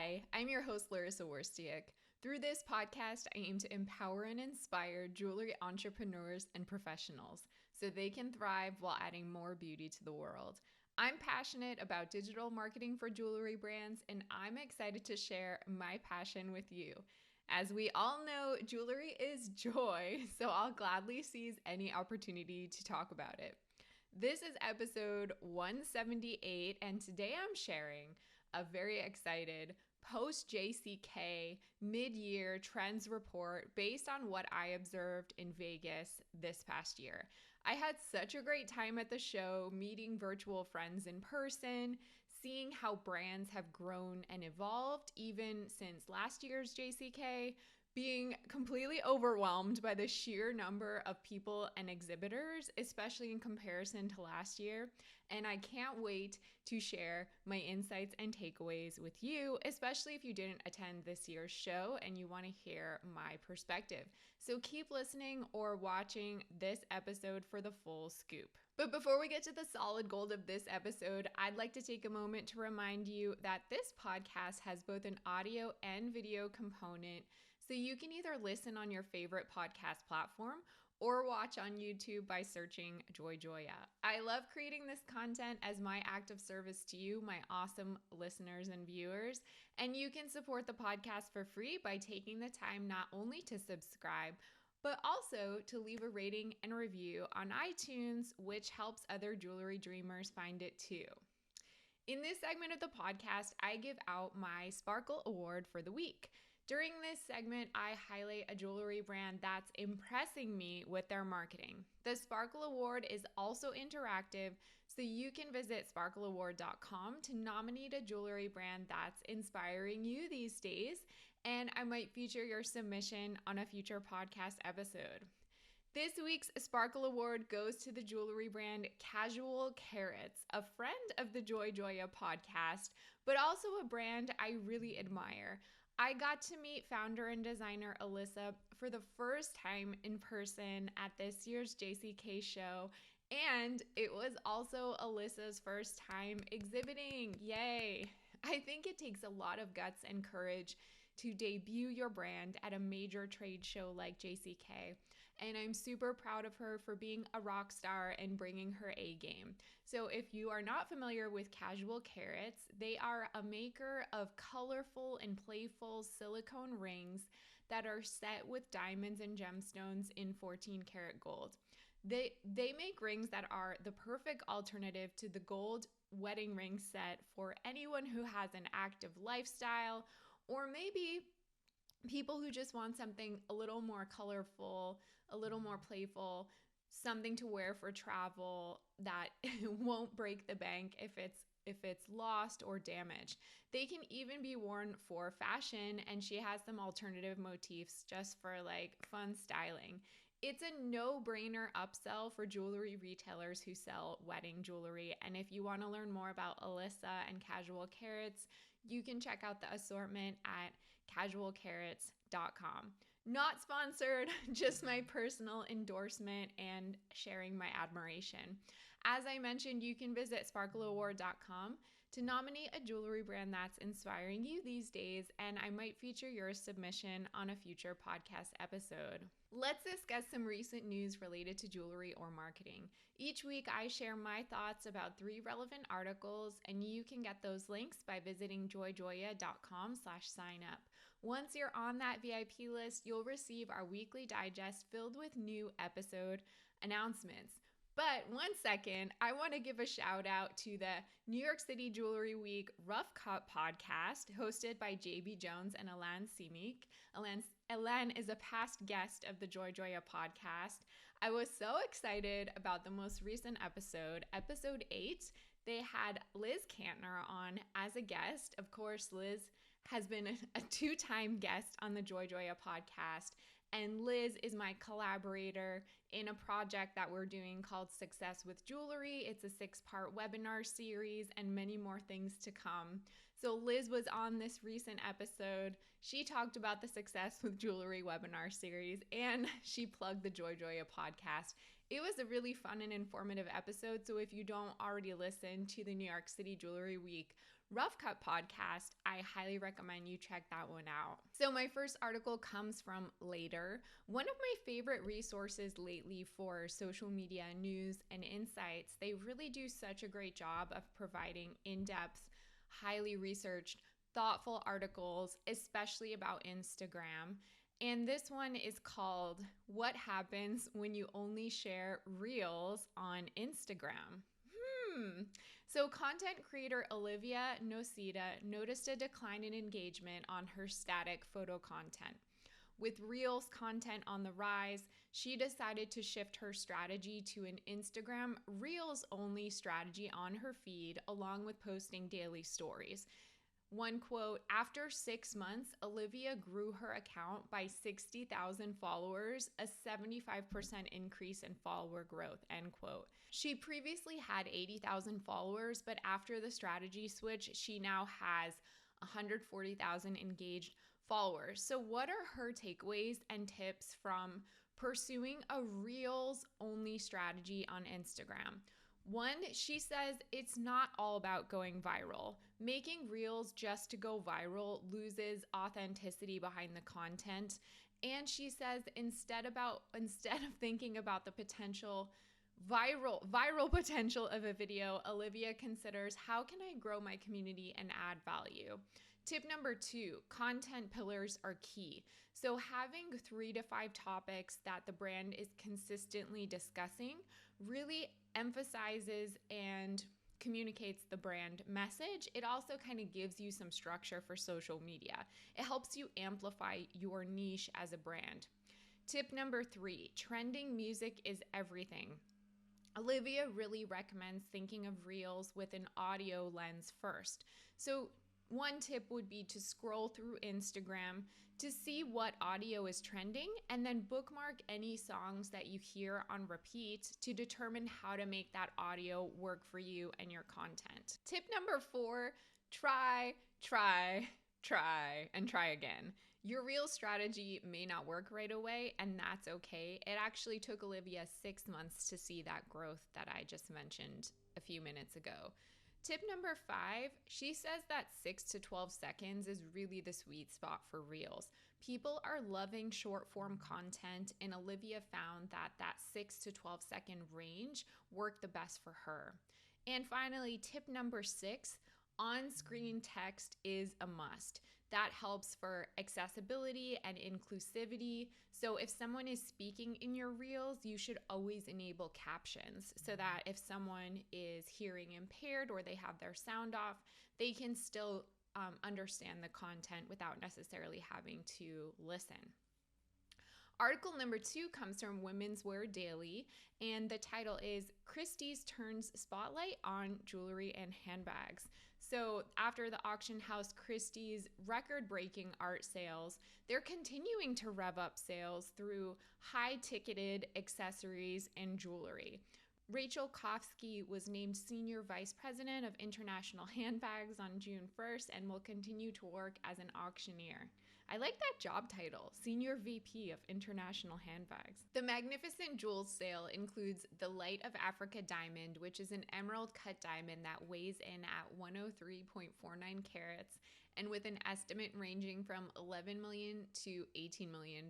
Hi, I'm your host, Larissa Worstiak. Through this podcast, I aim to empower and inspire jewelry entrepreneurs and professionals so they can thrive while adding more beauty to the world. I'm passionate about digital marketing for jewelry brands, and I'm excited to share my passion with you. As we all know, jewelry is joy, so I'll gladly seize any opportunity to talk about it. This is episode 178, and today I'm sharing a very excited post-JCK mid-year trends report based on what I observed in Vegas this past year. I had such a great time at the show, meeting virtual friends in person, seeing how brands have grown and evolved even since last year's JCK, being completely overwhelmed by the sheer number of people and exhibitors, especially in comparison to last year. And I can't wait to share my insights and takeaways with you, especially if you didn't attend this year's show and you want to hear my perspective. So keep listening or watching this episode for the full scoop. But before we get to the solid gold of this episode, I'd like to take a moment to remind you that this podcast has both an audio and video component. So you can either listen on your favorite podcast platform or watch on YouTube by searching Joy Joya. I love creating this content as my act of service to you, my awesome listeners and viewers. And you can support the podcast for free by taking the time not only to subscribe, but also to leave a rating and review on iTunes, which helps other jewelry dreamers find it too. In this segment of the podcast, I give out my Sparkle Award for the week. During this segment, I highlight a jewelry brand that's impressing me with their marketing. The Sparkle Award is also interactive, so you can visit sparkleaward.com to nominate a jewelry brand that's inspiring you these days, and I might feature your submission on a future podcast episode. This week's Sparkle Award goes to the jewelry brand Casual Carats, a friend of the Joy Joya podcast, but also a brand I really admire. I got to meet founder and designer Alyssa for the first time in person at this year's JCK show, and it was also Alyssa's first time exhibiting. Yay! I think it takes a lot of guts and courage to debut your brand at a major trade show like JCK, and I'm super proud of her for being a rock star and bringing her A game. So if you are not familiar with Casual Carats, they are a maker of colorful and playful silicone rings that are set with diamonds and gemstones in 14 karat gold. They make rings that are the perfect alternative to the gold wedding ring set for anyone who has an active lifestyle, or maybe people who just want something a little more colorful, a little more playful, something to wear for travel that won't break the bank if it's lost or damaged. They can even be worn for fashion, and she has some alternative motifs just for like fun styling. It's a no-brainer upsell for jewelry retailers who sell wedding jewelry. And if you want to learn more about Alyssa and Casual Carats, you can check out the assortment at casualcarats.com. Not sponsored, just my personal endorsement and sharing my admiration. As I mentioned, you can visit sparkleaward.com to nominate a jewelry brand that's inspiring you these days, and I might feature your submission on a future podcast episode. Let's discuss some recent news related to jewelry or marketing. Each week, I share my thoughts about 3 relevant articles, and you can get those links by visiting joyjoya.com/signup. Once you're on that VIP list, you'll receive our weekly digest filled with new episode announcements. But one second, I want to give a shout out to the New York City Jewelry Week Rough Cut podcast hosted by JB Jones and Elan Simic. Elan is a past guest of the Joy Joya podcast. I was so excited about the most recent episode, episode 8. They had Liz Kantner on as a guest. Of course, Liz has been a 2-time guest on the Joy Joya podcast. And Liz is my collaborator in a project that we're doing called Success with Jewelry. It's a 6-part webinar series and many more things to come. So Liz was on this recent episode. She talked about the Success with Jewelry webinar series, and she plugged the Joy Joya podcast. It was a really fun and informative episode. So if you don't already listen to the New York City Jewelry Week Rough Cut podcast. I highly recommend you check that one out. So my first article comes from Later, one of my favorite resources lately for social media news and insights. They really do such a great job of providing in-depth, highly researched, thoughtful articles, especially about Instagram. And this one is called What Happens When You Only Share Reels on Instagram. So content creator Olivia Nocita noticed a decline in engagement on her static photo content. With Reels content on the rise, she decided to shift her strategy to an Instagram Reels only strategy on her feed, along with posting daily stories. One quote, after 6 months, Olivia grew her account by 60,000 followers, a 75% increase in follower growth, end quote. She previously had 80,000 followers, but after the strategy switch, she now has 140,000 engaged followers. So what are her takeaways and tips from pursuing a Reels only strategy on Instagram? One, she says it's not all about going viral. Making Reels just to go viral loses authenticity behind the content. And she says instead of thinking about the potential viral potential of a video, Olivia considers how can I grow my community and add value. Tip number 2, content pillars are key. So having 3 to 5 topics that the brand is consistently discussing really emphasizes and communicates the brand message. It also kind of gives you some structure for social media. It helps you amplify your niche as a brand. Tip number 3, trending music is everything. Olivia really recommends thinking of Reels with an audio lens first. So one tip would be to scroll through Instagram to see what audio is trending and then bookmark any songs that you hear on repeat to determine how to make that audio work for you and your content. Tip number 4, try, and try again. Your Reel strategy may not work right away, and that's okay. It actually took Olivia 6 months to see that growth that I just mentioned a few minutes ago. Tip number 5, she says that 6 to 12 seconds is really the sweet spot for Reels. People are loving short form content, and Olivia found that 6 to 12 second range worked the best for her. And finally, tip number 6, on-screen text is a must. That helps for accessibility and inclusivity. So if someone is speaking in your Reels, you should always enable captions so that if someone is hearing impaired or they have their sound off, they can still understand the content without necessarily having to listen. Article number 2 comes from Women's Wear Daily, and the title is Christie's Turns Spotlight on Jewelry and Handbags. So after the auction house Christie's record-breaking art sales, they're continuing to rev up sales through high-ticketed accessories and jewelry. Rachel Kofsky was named Senior Vice President of International Handbags on June 1st and will continue to work as an auctioneer. I like that job title, Senior VP of International Handbags. The Magnificent Jewels sale includes the Light of Africa diamond, which is an emerald cut diamond that weighs in at 103.49 carats and with an estimate ranging from $11 million to $18 million.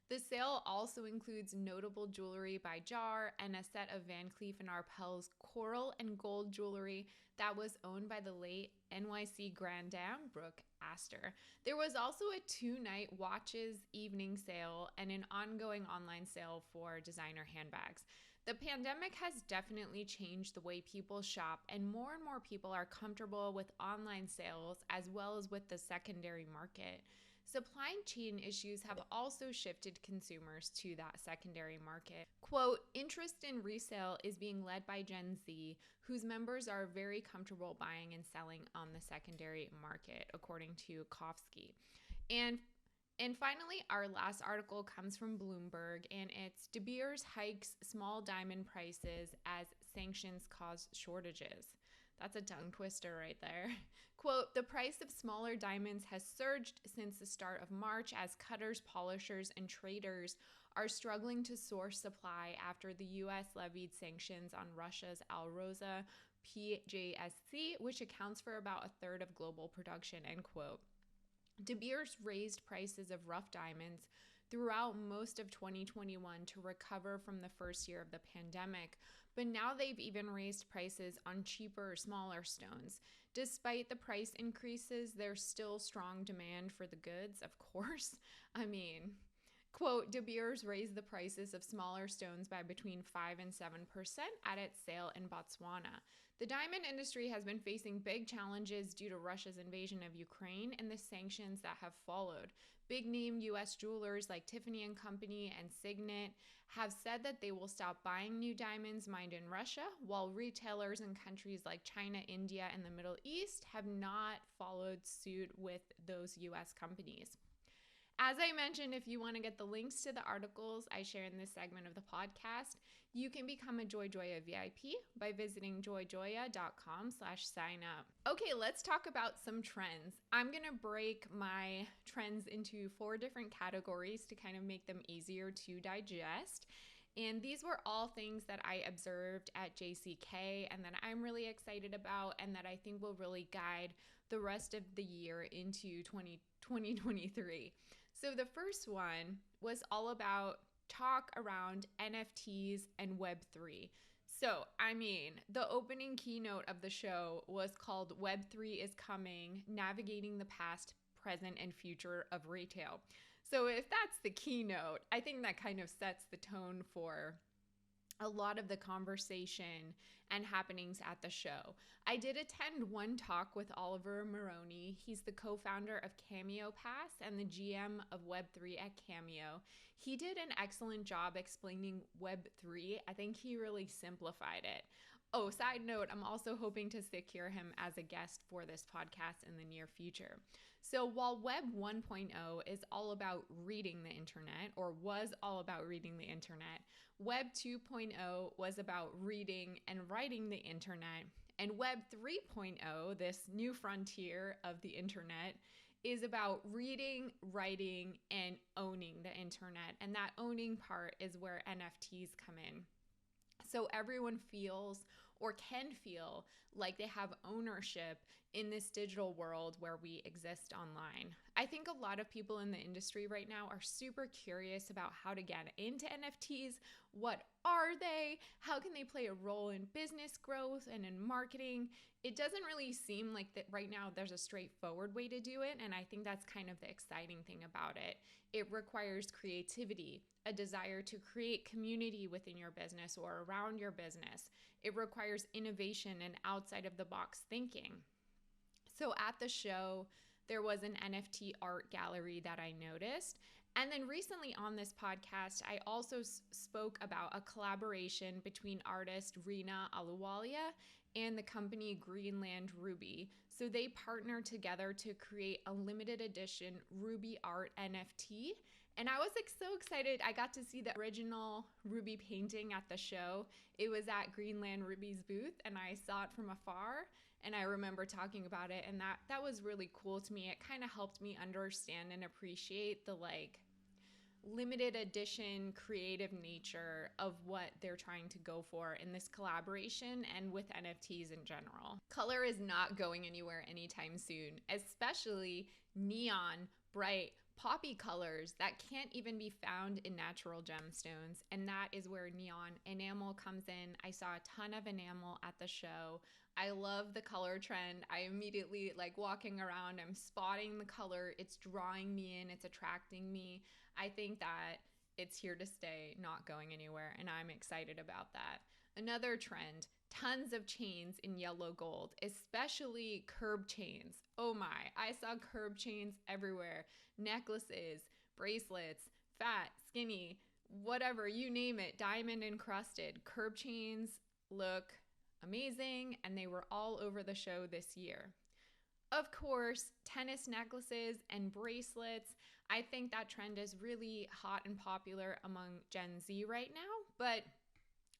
The sale also includes notable jewelry by Jar and a set of Van Cleef & Arpels coral and gold jewelry that was owned by the late NYC Grand Dame Brooke Astor. There was also a 2-night watches evening sale and an ongoing online sale for designer handbags. The pandemic has definitely changed the way people shop, and more people are comfortable with online sales as well as with the secondary market. Supply chain issues have also shifted consumers to that secondary market. Quote, interest in resale is being led by Gen Z, whose members are very comfortable buying and selling on the secondary market, according to Kofsky. And finally, our last article comes from Bloomberg, and it's De Beers hikes small diamond prices as sanctions cause shortages. That's a tongue twister right there. Quote, the price of smaller diamonds has surged since the start of March as cutters, polishers, and traders are struggling to source supply after the U.S. levied sanctions on Russia's Alrosa post-JCK, which accounts for about a third of global production, end quote. De Beers raised prices of rough diamonds throughout most of 2021 to recover from the first year of the pandemic, but now they've even raised prices on cheaper, smaller stones. Despite the price increases, there's still strong demand for the goods, of course. I mean, quote, De Beers raised the prices of smaller stones by between 5 and 7% at its sale in Botswana. The diamond industry has been facing big challenges due to Russia's invasion of Ukraine and the sanctions that have followed. Big-name U.S. jewelers like Tiffany & Company and Signet have said that they will stop buying new diamonds mined in Russia, while retailers in countries like China, India, and the Middle East have not followed suit with those U.S. companies. As I mentioned, if you want to get the links to the articles I share in this segment of the podcast, you can become a JoyJoya VIP by visiting joyjoya.com/sign up. Okay, let's talk about some trends. I'm going to break my trends into 4 different categories to kind of make them easier to digest. And these were all things that I observed at JCK and that I'm really excited about and that I think will really guide the rest of the year into 2023. So the first one was all about talk around NFTs and Web3. So, I mean, the opening keynote of the show was called Web3 is Coming, Navigating the Past, Present, and Future of Retail. So if that's the keynote, I think that kind of sets the tone for a lot of the conversation and happenings at the show. I did attend one talk with Oliver Maroney. He's the co-founder of Cameo Pass and the GM of Web3 at Cameo. He did an excellent job explaining Web3. I think he really simplified it. Oh, side note, I'm also hoping to secure him as a guest for this podcast in the near future. So while Web 1.0 is all about reading the internet, or was all about reading the internet, Web 2.0 was about reading and writing the internet, and Web 3.0, this new frontier of the internet, is about reading, writing, and owning the internet. And that owning part is where NFTs come in. So everyone feels or can feel like they have ownership in this digital world where we exist online. I think a lot of people in the industry right now are super curious about how to get into NFTs. What are they? How can they play a role in business growth and in marketing? It doesn't really seem like that right now there's a straightforward way to do it, and I think that's kind of the exciting thing about it. It requires creativity, a desire to create community within your business or around your business. It requires innovation and outside of the box thinking. So at the show, there was an NFT art gallery that I noticed. And then recently on this podcast, I also spoke about a collaboration between artist Rina Aluwalia and the company Greenland Ruby. So they partnered together to create a limited edition Ruby art NFT. And I was so excited. I got to see the original Ruby painting at the show. It was at Greenland Ruby's booth, and I saw it from afar. And I remember talking about it, and that was really cool to me. It kind of helped me understand and appreciate the limited edition creative nature of what they're trying to go for in this collaboration and with NFTs in general. Color is not going anywhere anytime soon, especially neon, bright, poppy colors that can't even be found in natural gemstones, and that is where neon enamel comes in. I saw a ton of enamel at the show. I love the color trend. I immediately, walking around, I'm spotting the color. It's drawing me in. It's attracting me. I think that it's here to stay, not going anywhere, and I'm excited about that. Another trend, tons of chains in yellow gold, especially curb chains. Oh my, I saw curb chains everywhere. Necklaces, bracelets, fat, skinny, whatever, you name it, diamond encrusted. Curb chains look amazing, and they were all over the show this year. Of course, tennis necklaces and bracelets. I think that trend is really hot and popular among Gen Z right now, but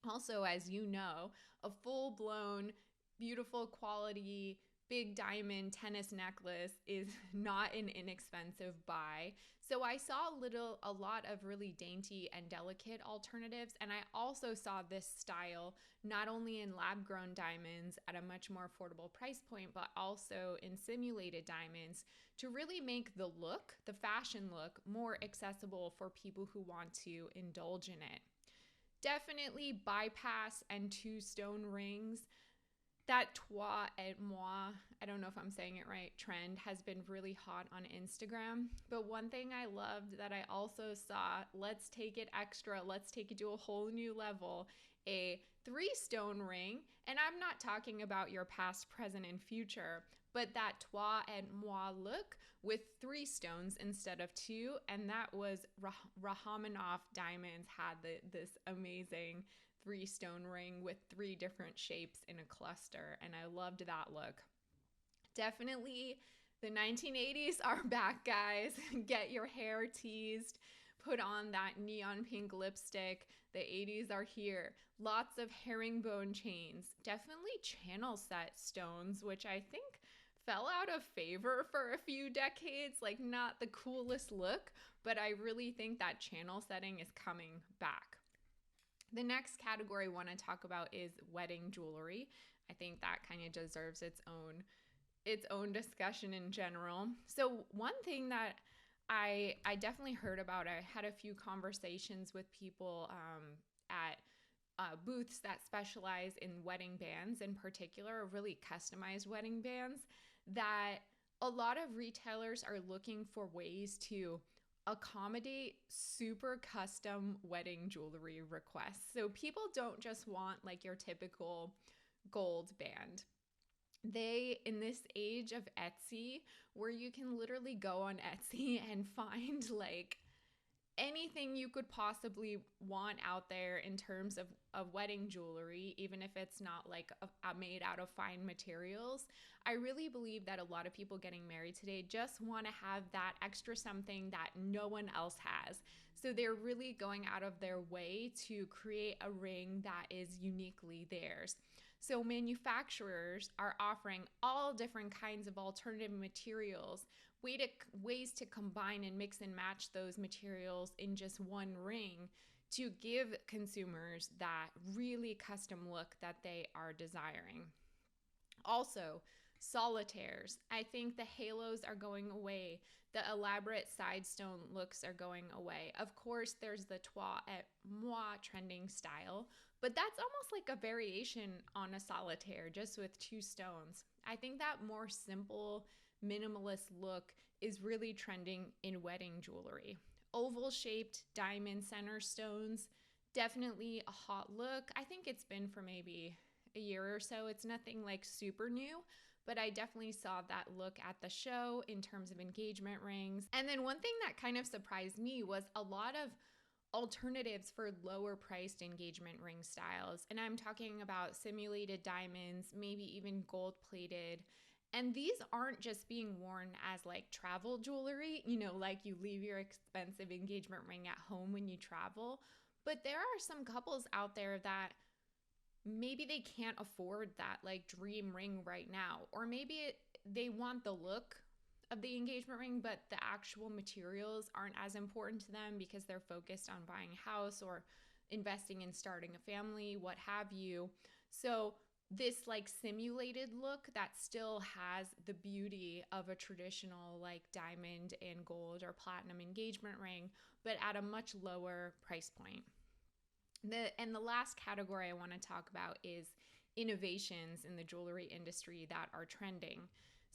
also, as you know, a full-blown, beautiful quality big diamond tennis necklace is not an inexpensive buy. So I saw a lot of really dainty and delicate alternatives. And I also saw this style not only in lab grown diamonds at a much more affordable price point, but also in simulated diamonds to really make the look, the fashion look, more accessible for people who want to indulge in it. Definitely bypass and 2-stone rings. That toi et moi, I don't know if I'm saying it right, trend has been really hot on Instagram. But one thing I loved that I also saw, let's take it extra, let's take it to a whole new level, a 3-stone ring. And I'm not talking about your past, present, and future, but that toi et moi look with 3 stones instead of 2. And that was Rachmaninoff Diamonds had this amazing 3-stone ring with 3 different shapes in a cluster, and I loved that look. Definitely the 1980s are back, guys. Get your hair teased, put on that neon pink lipstick. The 80s are here. Lots of herringbone chains, definitely channel set stones, which I think fell out of favor for a few decades, like not the coolest look, but I really think that channel setting is coming back. The next category I want to talk about is wedding jewelry. I think that kind of deserves its own discussion in general. So one thing that I definitely heard about, I had a few conversations with people at booths that specialize in wedding bands in particular, really customized wedding bands, that a lot of retailers are looking for ways to accommodate super custom wedding jewelry requests. So people don't just want like your typical gold band. They, in this age of Etsy, where you can literally go on Etsy and find like anything you could possibly want out there in terms of wedding jewelry, even if it's not like made out of fine materials. I really believe that a lot of people getting married today just want to have that extra something that no one else has. So they're really going out of their way to create a ring that is uniquely theirs. So manufacturers are offering all different kinds of alternative materials, ways to combine and mix and match those materials in just one ring to give consumers that really custom look that they are desiring. Also, solitaires. I think the halos are going away. The elaborate side stone looks are going away. Of course, there's the toi et moi trending style, but that's almost like a variation on a solitaire, just with 2 stones. I think that more simple, minimalist look is really trending in wedding jewelry. Oval-shaped diamond center stones, definitely a hot look. I think it's been for maybe a year or so. It's nothing like super new, but I definitely saw that look at the show in terms of engagement rings. And then one thing that kind of surprised me was a lot of alternatives for lower priced engagement ring styles. And I'm talking about simulated diamonds, maybe even gold plated. And these aren't just being worn as like travel jewelry, like you leave your expensive engagement ring at home when you travel. But there are some couples out there that maybe they can't afford that like dream ring right now, or maybe they want the look of the engagement ring, but the actual materials aren't as important to them because they're focused on buying a house or investing in starting a family, what have you. So this like simulated look that still has the beauty of a traditional like diamond and gold or platinum engagement ring, but at a much lower price point. The last category I want to talk about is innovations in the jewelry industry that are trending.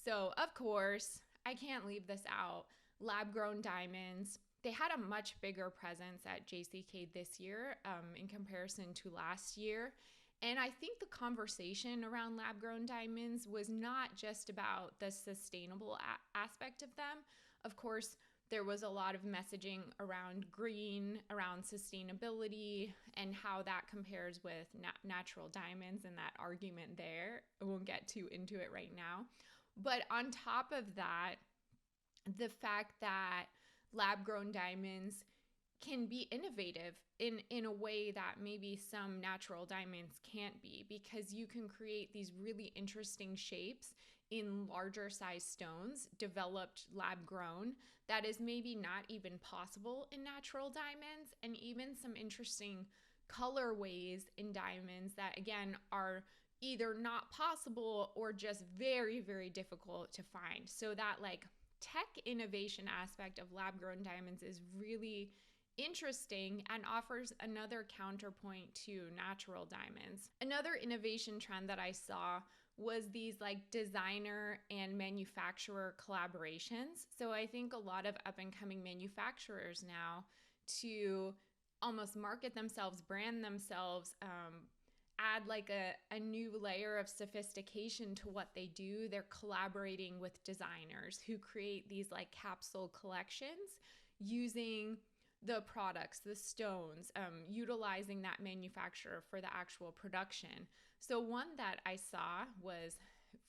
So, of course, I can't leave this out. Lab-grown diamonds. They had a much bigger presence at JCK this year in comparison to last year. And I think the conversation around lab-grown diamonds was not just about the sustainable aspect of them. Of course, there was a lot of messaging around green, around sustainability, and how that compares with natural diamonds and that argument there. I won't get too into it right now. But on top of that, the fact that lab-grown diamonds can be innovative in a way that maybe some natural diamonds can't be, because you can create these really interesting shapes in larger size stones, developed lab grown, that is maybe not even possible in natural diamonds, and even some interesting colorways in diamonds that, again, are either not possible or just very, very difficult to find. So that like tech innovation aspect of lab grown diamonds is really interesting and offers another counterpoint to natural diamonds. Another innovation trend that I saw was these like designer and manufacturer collaborations. So I think a lot of up and coming manufacturers now, to almost market themselves, brand themselves, add like a new layer of sophistication to what they do. They're collaborating with designers who create these like capsule collections using the products, the stones, utilizing that manufacturer for the actual production. So one that I saw was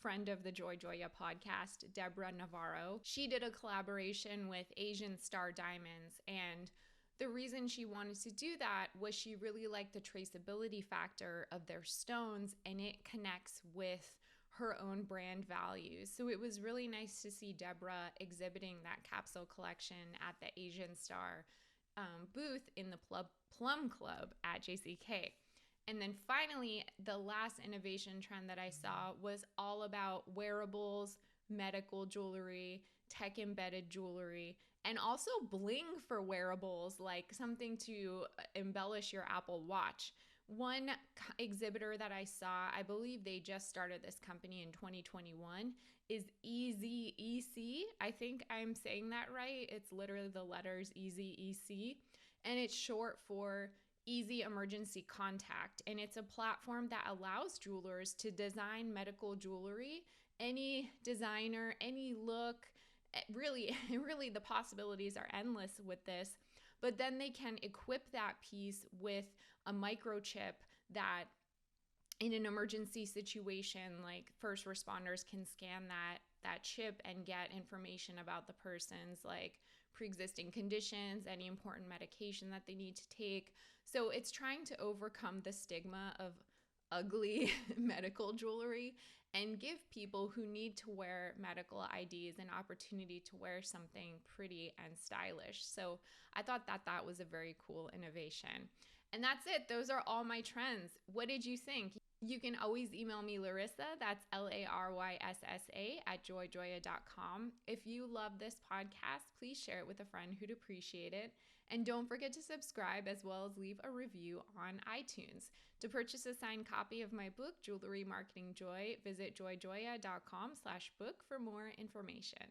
friend of the Joy Joya podcast, Deborah Navarro. She did a collaboration with Asian Star Diamonds, and the reason she wanted to do that was she really liked the traceability factor of their stones, and it connects with her own brand values. So it was really nice to see Deborah exhibiting that capsule collection at the Asian Star booth in the Plum Club at JCK. And then finally, the last innovation trend that I saw was all about wearables, medical jewelry, tech embedded jewelry, and also bling for wearables, like something to embellish your Apple Watch. One exhibitor that I saw, I believe they just started this company in 2021, is Easy EC. I think I'm saying that right. It's literally the letters Easy EC, and it's short for Easy Emergency Contact. And it's a platform that allows jewelers to design medical jewelry, any designer, any look. Really, the possibilities are endless with this. But then they can equip that piece with a microchip that, in an emergency situation, like first responders can scan that chip and get information about the person's like pre-existing conditions, any important medication that they need to take. So it's trying to overcome the stigma of ugly medical jewelry and give people who need to wear medical IDs an opportunity to wear something pretty and stylish. So I thought that was a very cool innovation. And that's it. Those are all my trends. What did you think? You can always email me, Larissa, that's LARYSSA @joyjoya.com. If you love this podcast, please share it with a friend who'd appreciate it. And don't forget to subscribe as well as leave a review on iTunes. To purchase a signed copy of my book, Jewelry Marketing Joy, visit joyjoya.com/book for more information.